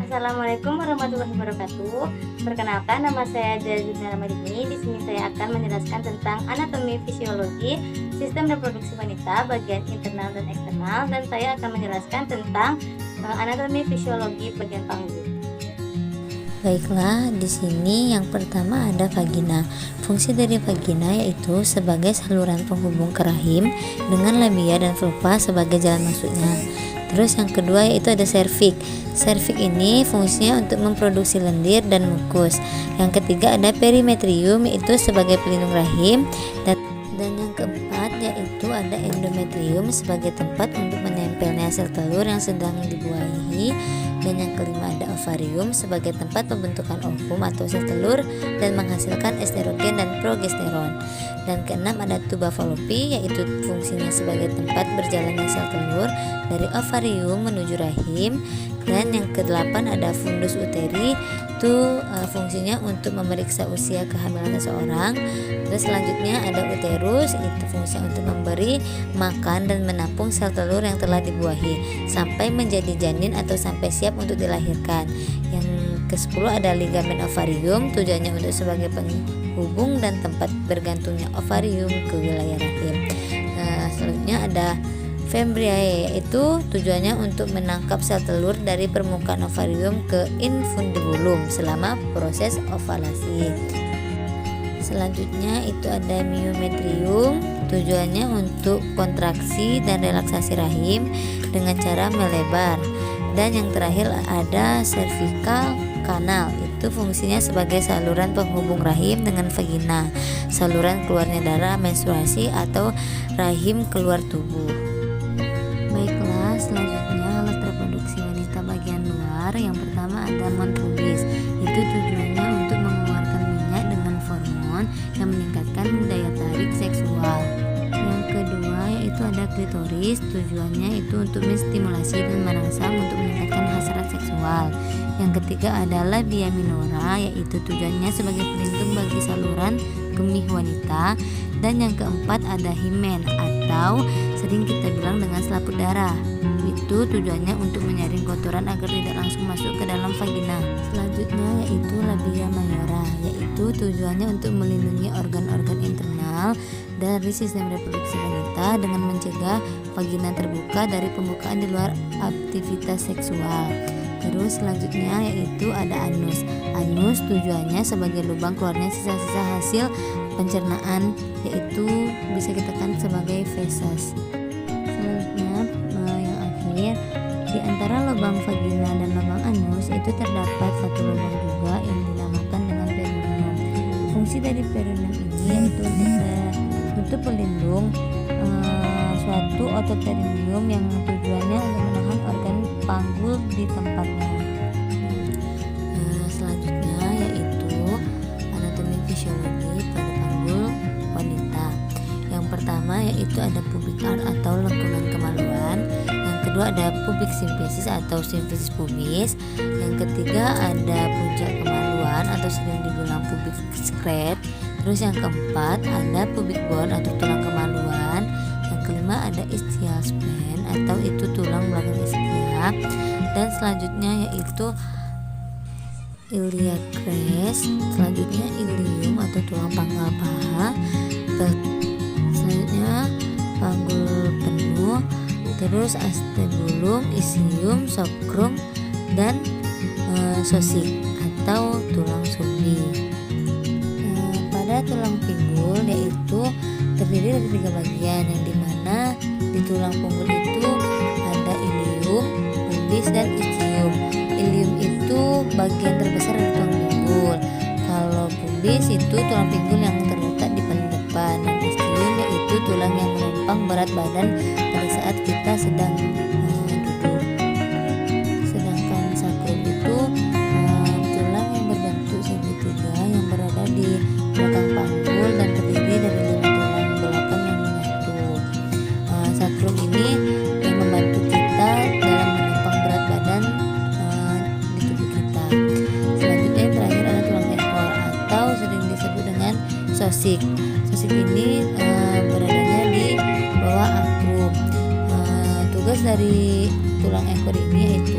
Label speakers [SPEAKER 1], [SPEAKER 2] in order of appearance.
[SPEAKER 1] Assalamualaikum warahmatullahi wabarakatuh. Perkenalkan, nama saya Jazina Ramadini. Di sini saya akan menjelaskan tentang anatomi fisiologi sistem reproduksi wanita bagian internal dan eksternal, dan saya akan menjelaskan tentang anatomi fisiologi bagian panggul.
[SPEAKER 2] Baiklah, di sini yang pertama ada vagina. Fungsi dari vagina yaitu sebagai saluran penghubung ke rahim dengan labia dan vulva sebagai jalan masuknya. Terus yang kedua yaitu ada serviks. Serviks ini fungsinya untuk memproduksi lendir dan mukus. Yang ketiga ada perimetrium, yaitu sebagai pelindung rahim, dan yang keempat yaitu ada endometrium sebagai tempat untuk menempelnya sel telur yang sedang dibuahi. Dan yang kelima ada ovarium sebagai tempat pembentukan ovum atau sel telur dan menghasilkan estrogen dan progesteron. Dan keenam ada tuba fallopi, yaitu fungsinya sebagai tempat berjalannya sel telur dari ovarium menuju rahim. Dan yang kedelapan ada fundus uteri, itu fungsinya untuk memeriksa usia kehamilan seseorang. Terus selanjutnya ada uterus, itu fungsinya untuk memberi makan dan menampung sel telur yang telah dibuahi sampai menjadi janin atau sampai siap untuk dilahirkan. Yang ke-10 ada ligamen ovarium, tujuannya untuk sebagai penghubung dan tempat bergantungnya ovarium ke wilayah rahim. Selanjutnya ada Fembriae, yaitu tujuannya untuk menangkap sel telur dari permukaan ovarium ke infundibulum selama proses ovalasi. Selanjutnya itu ada myometrium, tujuannya untuk kontraksi dan relaksasi rahim dengan cara melebar. Dan yang terakhir ada cervical canal, itu fungsinya sebagai saluran penghubung rahim dengan vagina, saluran keluarnya darah menstruasi atau rahim keluar tubuh. Baiklah, selanjutnya alat reproduksi wanita bagian luar. Yang pertama ada mons pubis, itu tujuannya untuk mengeluarkan minyak dengan hormon yang meningkatkan daya tarik seksual. Yang kedua yaitu ada klitoris, tujuannya itu untuk menstimulasi dan merangsang untuk meningkatkan hasrat seksual. Yang ketiga ada labia minora, yaitu tujuannya sebagai pelindung bagi saluran kemih wanita. Dan yang keempat ada himen, atau sering kita bilang dengan selaput darah, itu tujuannya untuk menyaring kotoran agar tidak langsung masuk ke dalam vagina. Selanjutnya yaitu labia mayora, yaitu tujuannya untuk melindungi organ-organ internal dari sistem reproduksi wanita dengan mencegah vagina terbuka dari pembukaan di luar aktivitas seksual. Terus selanjutnya yaitu ada anus. Anus tujuannya sebagai lubang keluarnya sisa-sisa hasil pencernaan, yaitu bisa kita kan sebagai feses. Selanjutnya yang akhir, di antara lubang vagina dan lubang anus itu terdapat satu lubang juga yang dinamakan dengan perineum. Fungsi dari perineum ini yaitu untuk pelindung suatu otot perineum yang tujuannya untuk menahan organ panggul di tempatnya. Selanjutnya yaitu anatomi fisiologi pada panggul wanita. Yang pertama yaitu ada pubic arch atau lengkungan kemaluan. Yang kedua ada pubic symphysis atau symphysis pubis. Yang ketiga ada puncak kemaluan atau sering dibilang pubic scrap. Terus yang keempat ada pubic bone atau tulang kemaluan. Yang kelima ada ischial spine atau itu tulang belakang ischia. Dan selanjutnya yaitu ilia crest, selanjutnya ilium atau tulang pangkal paha, selanjutnya panggul penuh, terus acetobulum, isium, sacrum, dan sosik atau tulang sumbi. Pada tulang pinggul yaitu terdiri dari 3 bagian, yang dimana di tulang pinggul itu ada ilium, pubis, dan ischium. Ilium itu bagian terbesar dari tulang pinggul. Kalau pubis itu tulang pinggul yang terletak di paling depan, dan ischium yaitu tulang yang menumpang berat badan pada saat kita sedang duduk. Sedangkan sacrum itu tulang yang berbentuk segitiga yang berada di belakang panggul dan terdiri dari 5 tulang belakang yang menyatu. Sacrum ini yang membantu kita dalam menumpang berat badan di tubuh kita. Selanjutnya yang terakhir ada tulang ekor atau sering disebut dengan sosik. Sosik ini beradanya di bawah akrum. Tugas dari tulang ekor ini yaitu